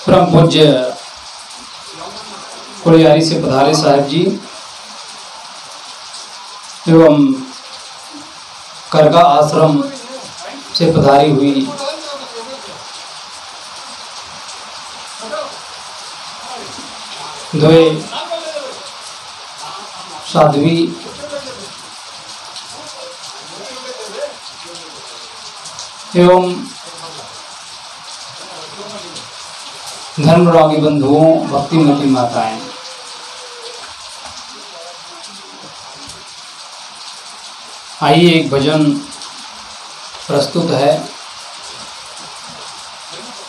परम पूज्य कोड़ियारी से पधारे साहब जी एवं करगा आश्रम से पधारी हुई द्वे साध्वी एवं धर्मरागी बंधुओं, भक्तिमती माताएं, आइए एक भजन प्रस्तुत है।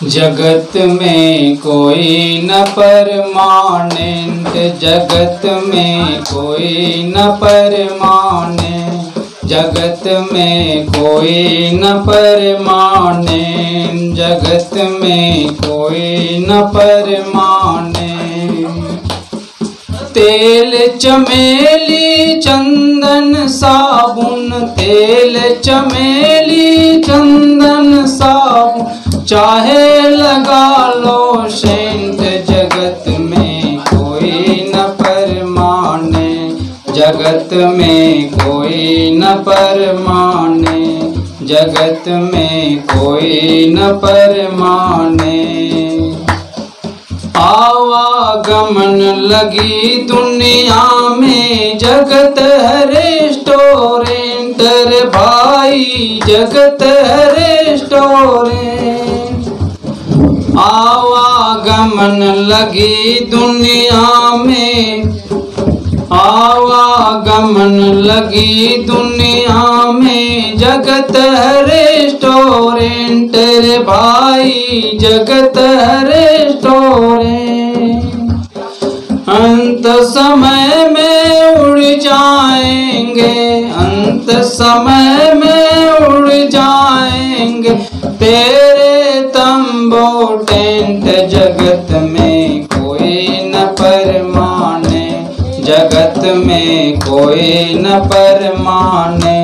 जगत में कोई न परमानेंट, जगत में कोई न परमानेंट, जगत में कोई न परमानेंट, जगत में कोई न परमानेंट। तेल चमेली चंदन साबुन, तेल चमेली चंदन साबुन, चाहे लगा लो सेंट, जगत में कोई न परमाने, जगत में कोई न परमाने, जगत में कोई न परमाने। आवागमन लगी दुनिया में, जगत है रेस्टोरेंट रे भाई, जगत है रेस्टोरेंट। आवागमन लगी दुनिया में, आवागमन लगी दुनिया में, जगत है रेस्टोरेंट रे भाई, जगत है रेस्टोरेंट। अंत समय में उड़ जाएंगे, अंत समय में उड़ जाएंगे तेरे तंबू टेंट, जगत में कोई न परमाने, जगत में कोई न परमाने,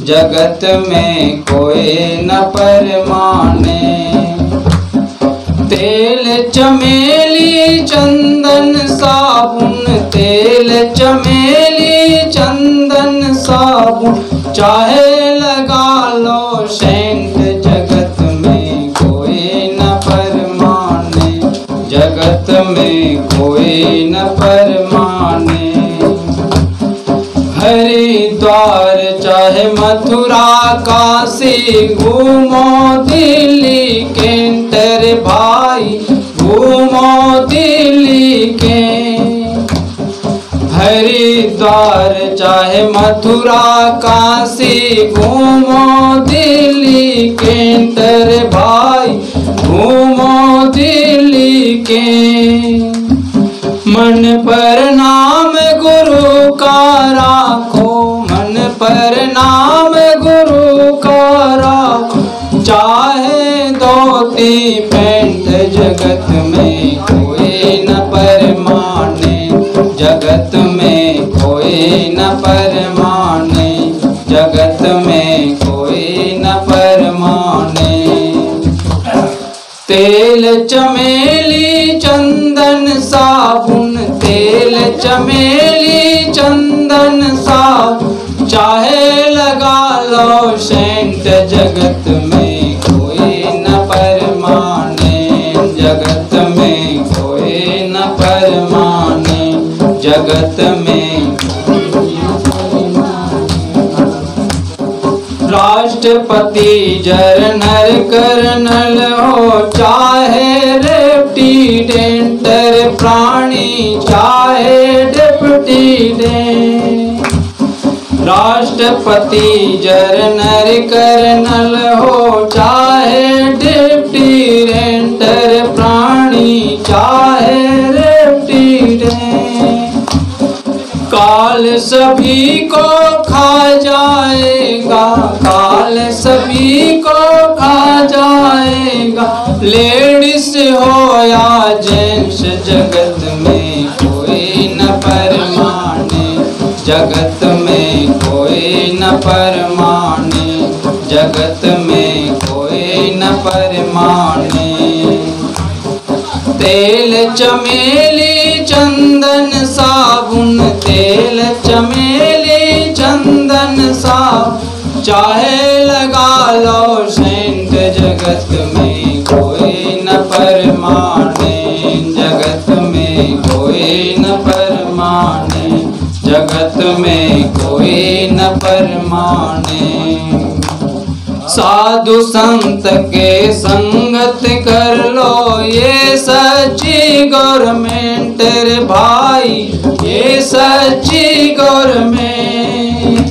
जगत में कोई न परमाने। तेल चमेली चंदन साबुन, तेल चमेली चंदन साबुन, चाहे लगा लो सेंट, जगत में कोई न परमाने, जगत में कोई न परमाने। हरिद्वार चाहे मथुरा काशी, घूमो दिल्ली कैंट रे भाई, घूमो दिल्ली के। हरिद्वार चाहे मथुरा काशी, घूमो दिल्ली कैंट रे भाई, घूमो दिल्ली के। मन पर नाम गुरु का राखो, मन पर नाम गुरु का राखो, चाहे धोती पैंट, जगत में कोई न परमाने, जगत में कोई न परमाने, जगत में कोई न परमाने। तेल चमेली चंदन साबुन, तेल चमेली चंदन साबुन, चाहे लगा लो सेंट, जगत में कोई न परमाने, जगत में कोई न परमाने, जगत में। राष्ट्रपति जरनल कर्नल हो, चाहे लेफ्टिनेंट प्राणी, चाहे डिप्टी। राष्ट्रपति जरनल कर्नल हो, चाहे डिप्टी प्राणी, चाहे लेफ्टिनेंट। काल सभी को खा जाएगा, काल सभी को खा जाएगा, लेडीज हो या जेंट्स, जगत में कोई न परमाने, जगत में कोई न परमाने, जगत में कोई न परमाने। तेल चमेली चंदन साबुन, तेल चमेली चंदन साबुन, चाहे लगा लो सेंट, जगत में कोई न परमाने। जगत में कोई न परमाने, जगत में कोई न परमाने। साधु संत के संगत कर लो, ये सच्ची गवर्नमेंट रे भाई, ये सच्ची गवर्नमेंट।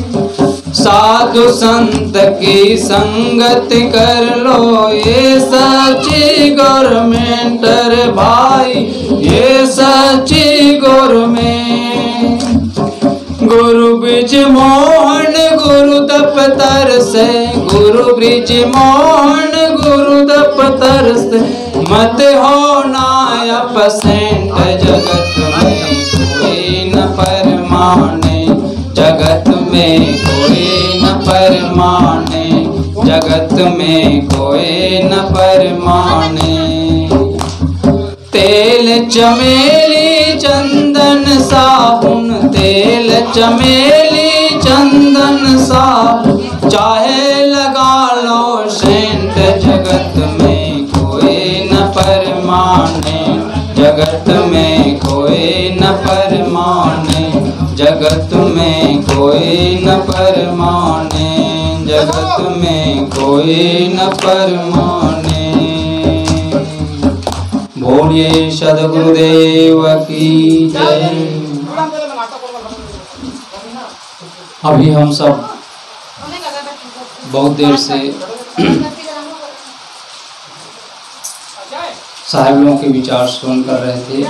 साधु संत की संगत कर लो, ये सच्ची गवर्नमेंट रे भाई, ये सच्ची गवर्नमेंट। गुरु ब्रिज मोहन गुरु दफ्तर से, गुरु ब्रिज मोहन गुरु दफ्तर से, मत हो नायब सेंट। जगत में कोई न परमाने, जगत में कोई न परमाने, जगत में कोई न परमाने। तेल चमेली चंदन साबुन, तेल चमेली चंदन साबुन, चाहे लगा लो सेंट। जगत में कोई न परमाने, जगत में कोई न परमाने, जगत में कोई न परमाने, जगत में कोई न परमाने। बोलिए सद्गुरुदेव की जय। अभी हम सब बहुत देर से साहिब लोगों के विचार सुन कर रहे थे।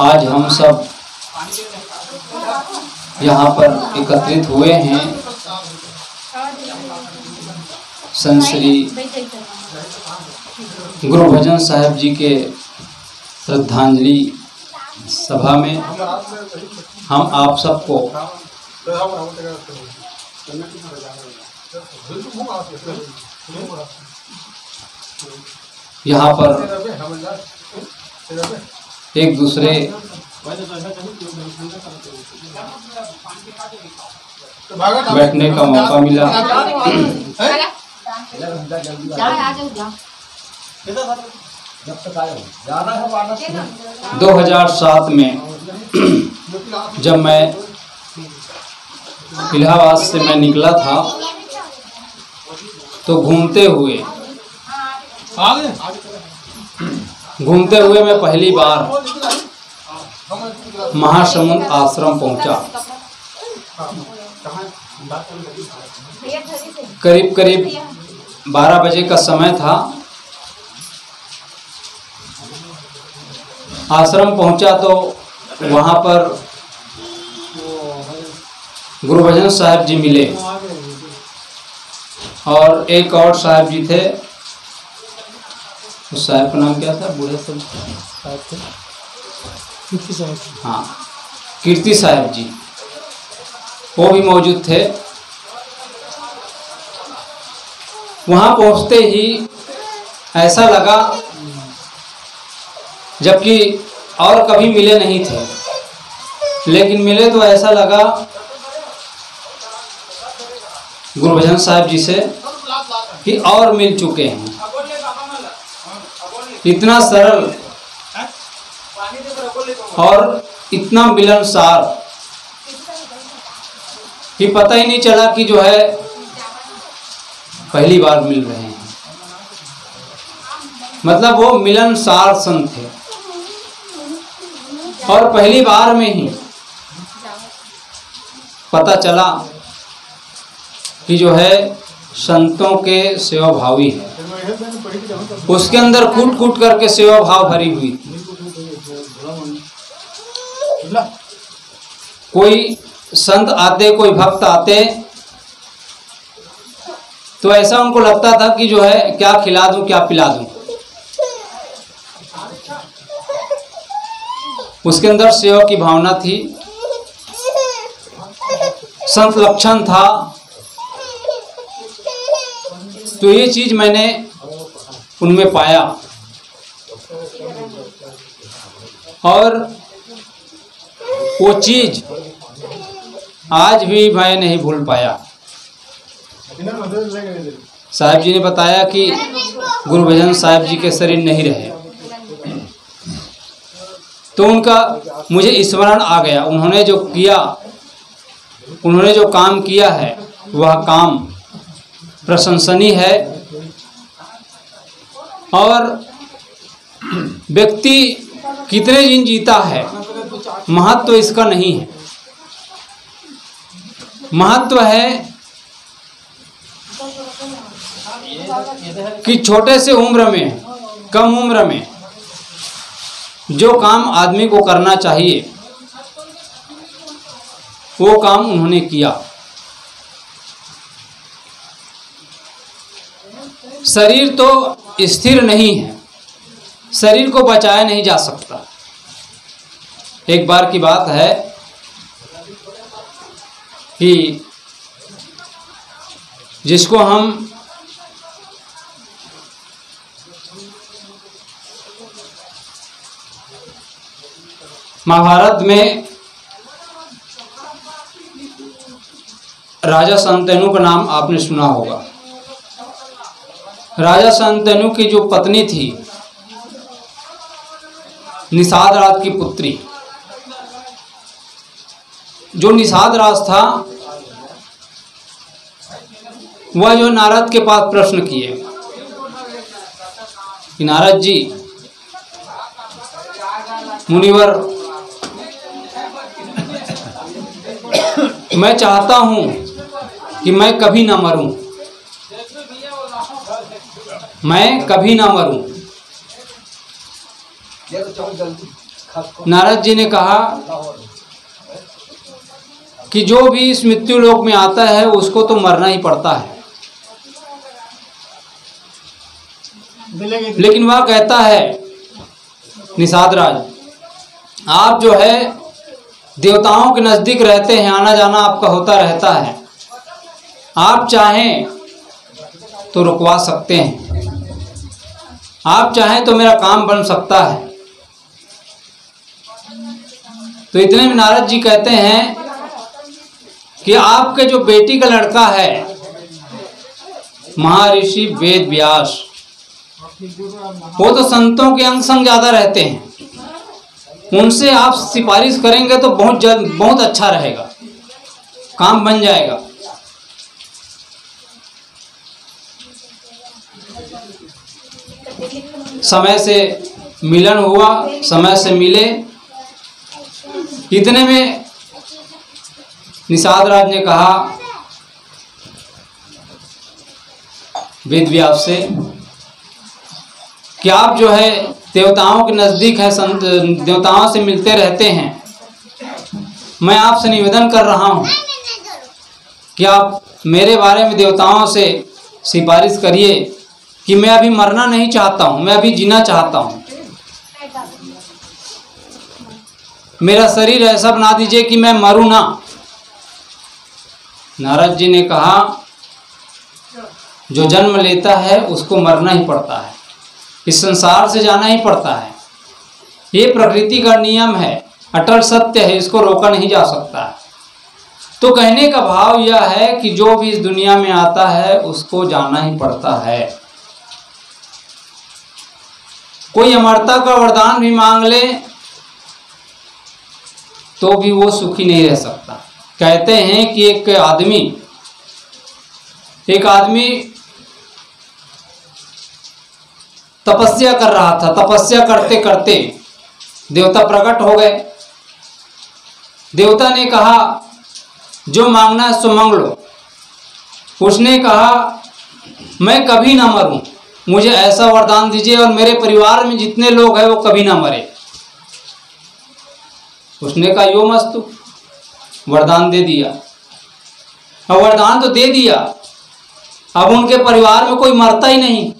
आज हम सब यहाँ पर एकत्रित हुए हैं संत श्री गुरु भजन साहब जी के श्रद्धांजलि सभा में। हम आप सबको यहाँ पर एक दूसरे बैठने का मौका मिला। 2007 में जब मैं इलाहाबाद से मैं निकला था तो घूमते हुए मैं पहली बार महासमुंद आश्रम पहुंचा। करीब 12 बजे का समय था। आश्रम पहुंचा तो वहां पर गुरु भजन साहब जी मिले और एक और साहब जी थे। उस साहब का नाम क्या था? बूढ़े साहब थे। हाँ, कीर्ति साहब जी, वो भी मौजूद थे। वहां पहुंचते ही ऐसा लगा जबकि और कभी मिले नहीं थे, लेकिन मिले तो ऐसा लगा गुरु भजन साहब जी से कि और मिल चुके हैं। इतना सरल और इतना मिलनसार कि पता ही नहीं चला कि जो है पहली बार मिल रहे हैं। मतलब वो मिलनसार संत थे और पहली बार में ही पता चला कि जो है संतों के सेवा भावी है। उसके अंदर कूट कूट करके सेवा भाव भरी हुई थी। कोई संत आते, कोई भक्त आते तो ऐसा उनको लगता था कि जो है क्या खिला दूं, क्या पिला दूं। उसके अंदर सेवा की भावना थी, संत लक्षण था, तो ये चीज़ मैंने उनमें पाया और वो चीज़ आज भी मैं नहीं भूल पाया। साहब जी ने बताया कि गुरबचन साहब जी के शरीर नहीं रहे, तो उनका मुझे स्मरण आ गया। उन्होंने जो किया, उन्होंने जो काम किया है वह काम प्रशंसनीय है और व्यक्ति कितने दिन जीता है महत्व तो इसका नहीं है। महत्व है कि छोटे से उम्र में, कम उम्र में जो काम आदमी को करना चाहिए वो काम उन्होंने किया। शरीर तो स्थिर नहीं है, शरीर को बचाया नहीं जा सकता। एक बार की बात है कि जिसको हम महाभारत में राजा शांतनु का नाम आपने सुना होगा। राजा शांतनु की जो पत्नी थी निषाद राज की पुत्री, जो निषाद राज था वह जो नारद के पास प्रश्न किए कि नारद जी, मुनिवर, मैं चाहता हूं कि मैं कभी ना मरूं, मैं कभी ना मरूं। नारद जी ने कहा कि जो भी इस मृत्यु लोक में आता है उसको तो मरना ही पड़ता है, लेकिन वह कहता है निषाद राज, आप जो है देवताओं के नज़दीक रहते हैं, आना जाना आपका होता रहता है, आप चाहें तो रुकवा सकते हैं, आप चाहें तो मेरा काम बन सकता है। तो इतने में नारद जी कहते हैं कि आपके जो बेटी का लड़का है महर्षि वेद व्यास, वो तो संतों के अंग संग ज़्यादा रहते हैं, उनसे आप सिफारिश करेंगे तो बहुत अच्छा रहेगा, काम बन जाएगा। समय से मिलन हुआ, समय से मिले। इतने में निषाद राज ने कहा वेद व्यास से कि आप जो है देवताओं के नज़दीक है, संत देवताओं से मिलते रहते हैं, मैं आपसे निवेदन कर रहा हूँ कि आप मेरे बारे में देवताओं से सिफारिश करिए कि मैं अभी मरना नहीं चाहता हूँ, मैं अभी जीना चाहता हूँ। मेरा शरीर ऐसा बना दीजिए कि मैं मरूँ ना। नारद जी ने कहा जो जन्म लेता है उसको मरना ही पड़ता है, इस संसार से जाना ही पड़ता है, ये प्रकृति का नियम है, अटल सत्य है, इसको रोका नहीं जा सकता है। तो कहने का भाव यह है कि जो भी इस दुनिया में आता है उसको जाना ही पड़ता है। कोई अमरता का वरदान भी मांग ले तो भी वो सुखी नहीं रह सकता। कहते हैं कि एक आदमी तपस्या कर रहा था, तपस्या करते करते देवता प्रकट हो गए। देवता ने कहा जो मांगना है सो मांग लो। उसने कहा मैं कभी ना मरूं, मुझे ऐसा वरदान दीजिए और मेरे परिवार में जितने लोग हैं वो कभी ना मरे। उसने कहा यो मस्तु, वरदान दे दिया। अब वरदान तो दे दिया, अब उनके परिवार में कोई मरता ही नहीं।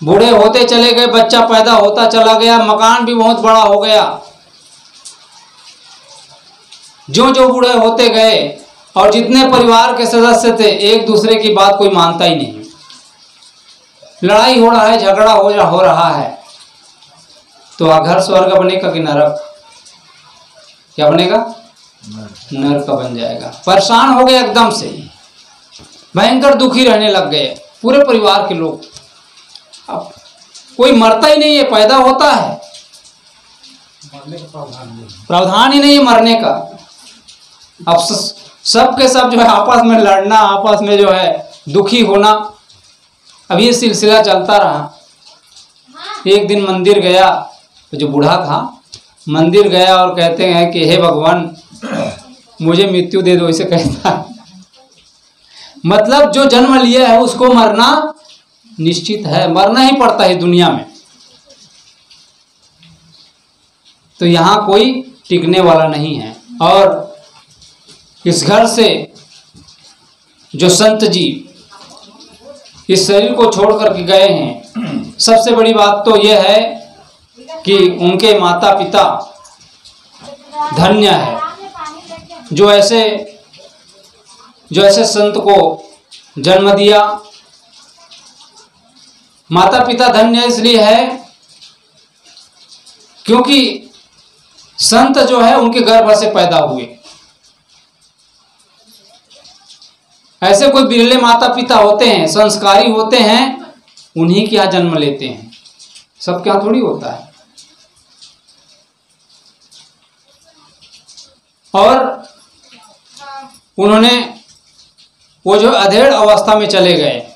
बूढ़े होते चले गए, बच्चा पैदा होता चला गया, मकान भी बहुत बड़ा हो गया। जो जो बूढ़े होते गए और जितने परिवार के सदस्य थे एक दूसरे की बात कोई मानता ही नहीं, लड़ाई हो रहा है, झगड़ा हो रहा है, तो घर स्वर्ग बनेगा कि नरक? क्या बनेगा? नरक बन जाएगा। परेशान हो गए, एकदम से भयंकर दुखी रहने लग गए पूरे परिवार के लोग। अब कोई मरता ही नहीं है, पैदा होता है, प्रावधान ही नहीं है मरने का। अब सब के सब जो है आपस में लड़ना, आपस में जो है दुखी होना, अब ये सिलसिला चलता रहा। एक दिन मंदिर गया, तो जो बूढ़ा था मंदिर गया और कहते हैं कि हे भगवान मुझे मृत्यु दे दो, इसे कहता है। मतलब जो जन्म लिया है उसको मरना निश्चित है, मरना ही पड़ता है दुनिया में। तो यहाँ कोई टिकने वाला नहीं है। और इस घर से जो संत जी इस शरीर को छोड़ करके गए हैं, सबसे बड़ी बात तो यह है कि उनके माता पिता धन्य है, जो ऐसे संत को जन्म दिया। माता पिता धन्य इसलिए है क्योंकि संत जो है उनके गर्भ से पैदा हुए। ऐसे कोई बिरले माता पिता होते हैं, संस्कारी होते हैं, उन्हीं के यहाँ जन्म लेते हैं, सबके यहाँ थोड़ी होता है। और उन्होंने वो जो अधेड़ अवस्था में चले गए,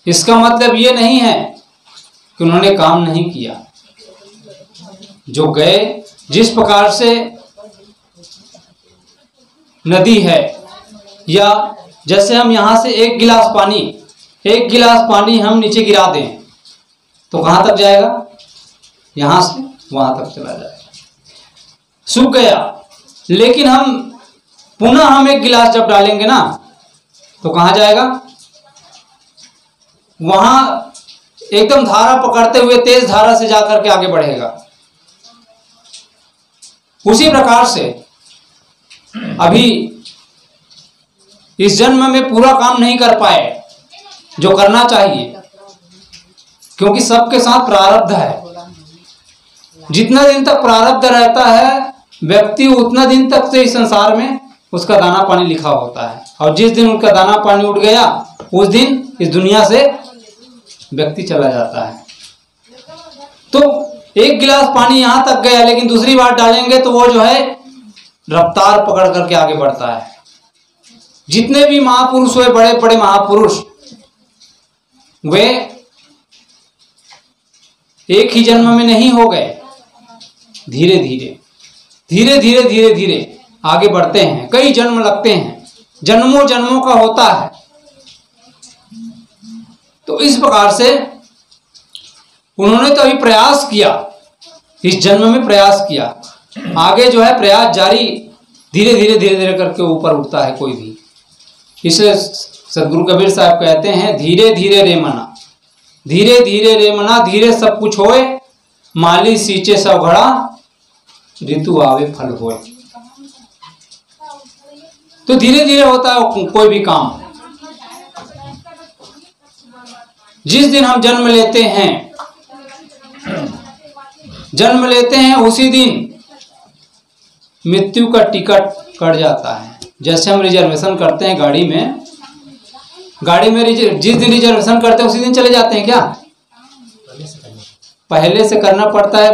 इसका मतलब ये नहीं है कि उन्होंने काम नहीं किया। जो गए, जिस प्रकार से नदी है, या जैसे हम यहाँ से एक गिलास पानी हम नीचे गिरा दें तो कहाँ तक जाएगा? यहाँ से वहाँ तक चला जाएगा, सूख गया। लेकिन हम एक गिलास जब डालेंगे ना तो कहाँ जाएगा? वहाँ एकदम धारा पकड़ते हुए तेज धारा से जाकर के आगे बढ़ेगा। उसी प्रकार से अभी इस जन्म में पूरा काम नहीं कर पाए जो करना चाहिए, क्योंकि सबके साथ प्रारब्ध है। जितना दिन तक प्रारब्ध रहता है व्यक्ति, उतना दिन तक से इस संसार में उसका दाना पानी लिखा होता है, और जिस दिन उनका दाना पानी उठ गया उस दिन इस दुनिया से व्यक्ति चला जाता है। तो एक गिलास पानी यहां तक गया, लेकिन दूसरी बार डालेंगे तो वो जो है रफ्तार पकड़ करके आगे बढ़ता है। जितने भी महापुरुष हुए, बड़े बड़े महापुरुष, वे एक ही जन्म में नहीं हो गए, धीरे धीरे आगे बढ़ते हैं। कई जन्म लगते हैं, जन्मों जन्मों का होता है। तो इस प्रकार से उन्होंने तो अभी प्रयास किया, इस जन्म में प्रयास किया, आगे जो है प्रयास जारी, धीरे धीरे करके ऊपर उठता है कोई भी। इसलिए सदगुरु कबीर साहब कहते हैं, धीरे धीरे रे मना, धीरे सब कुछ होए, माली सींचे सब घड़ा, ऋतु आवे फल होए। तो धीरे धीरे होता है कोई भी काम। जिस दिन हम जन्म लेते हैं उसी दिन मृत्यु का टिकट कट जाता है। जैसे हम रिजर्वेशन करते हैं गाड़ी में जिस दिन रिजर्वेशन करते हैं उसी दिन चले जाते हैं क्या? पहले से करना पड़ता है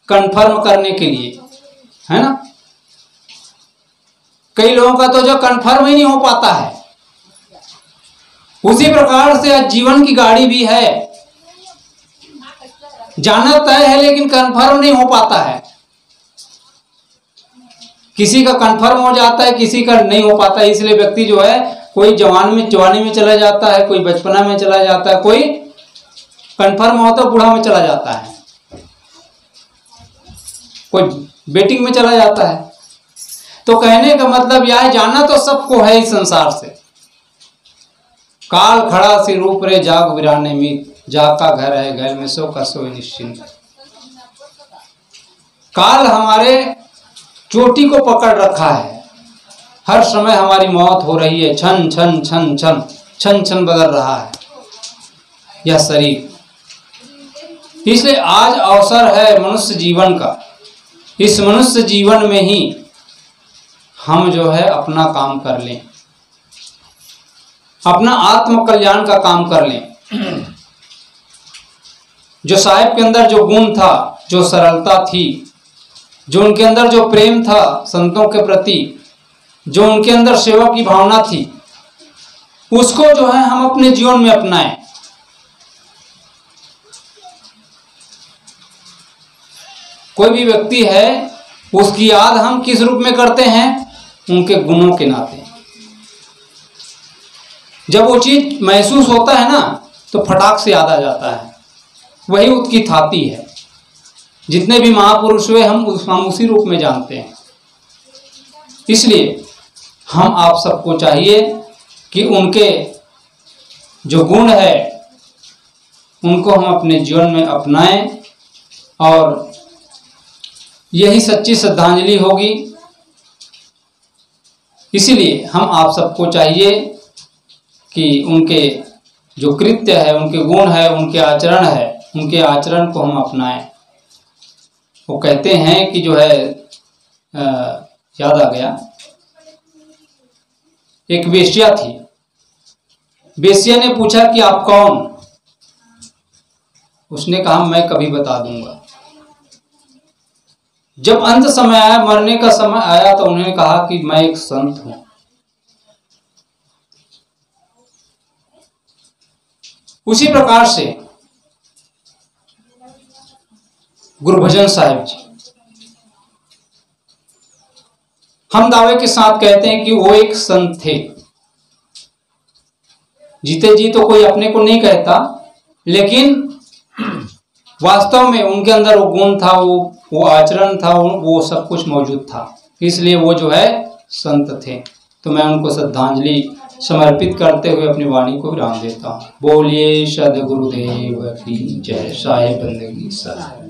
कंफर्म करने के लिए, है ना। कई लोगों का तो जो कंफर्म ही नहीं हो पाता है। उसी प्रकार से जीवन की गाड़ी भी है, जाना तय है लेकिन कंफर्म नहीं हो पाता है। किसी का कंफर्म हो जाता है, किसी का नहीं हो पाता है। इसलिए व्यक्ति जो है कोई जवानी में चला जाता है, कोई बचपना में चला जाता है, कोई कंफर्म हो तो बूढ़ा में चला जाता है, कोई बेटिंग में चला जाता है। तो कहने का मतलब यह है, जाना तो सबको है इस संसार से। काल खड़ा सी रूप रे जाग वीराने मीत, जाका घर है घर में सो का सो निश्चिंत। काल हमारे चोटी को पकड़ रखा है, हर समय हमारी मौत हो रही है, छन छन छन छन छन छन बदल रहा है यह शरीर। इसलिए आज अवसर है मनुष्य जीवन का। इस मनुष्य जीवन में ही हम जो है अपना काम कर लें, अपना आत्म कल्याण का काम कर लें। जो साहिब के अंदर जो गुण था, जो सरलता थी, जो उनके अंदर जो प्रेम था संतों के प्रति, जो उनके अंदर सेवा की भावना थी, उसको जो है हम अपने जीवन में अपनाएं। कोई भी व्यक्ति है, उसकी याद हम किस रूप में करते हैं? उनके गुणों के नाते। जब वो चीज महसूस होता है ना, तो फटाक से याद आ जाता है, वही उसकी थाती है। जितने भी महापुरुष हुए हम उसी रूप में जानते हैं। इसलिए हम आप सबको चाहिए कि उनके जो गुण है उनको हम अपने जीवन में अपनाएं, और यही सच्ची श्रद्धांजलि होगी। इसीलिए हम आप सबको चाहिए कि उनके जो कृत्य है, उनके गुण है, उनके आचरण है, उनके आचरण को हम अपनाएं। वो कहते हैं कि जो है याद आ गया, एक वेश्या थी। वेश्या ने पूछा कि आप कौन? उसने कहा मैं कभी बता दूंगा। जब अंत समय आया, मरने का समय आया, तो उन्होंने कहा कि मैं एक संत हूं। उसी प्रकार से गुरभजन साहिब जी, हम दावे के साथ कहते हैं कि वो एक संत थे। जीते जी तो कोई अपने को नहीं कहता, लेकिन वास्तव में उनके अंदर वो गुण था, वो आचरण था, वो सब कुछ मौजूद था। इसलिए वो जो है संत थे। तो मैं उनको श्रद्धांजलि समर्पित करते हुए अपनी वाणी को विराम देता हूँ। बोलिए सद्गुरुदेव की जय। साहिब बंदगी साहिब।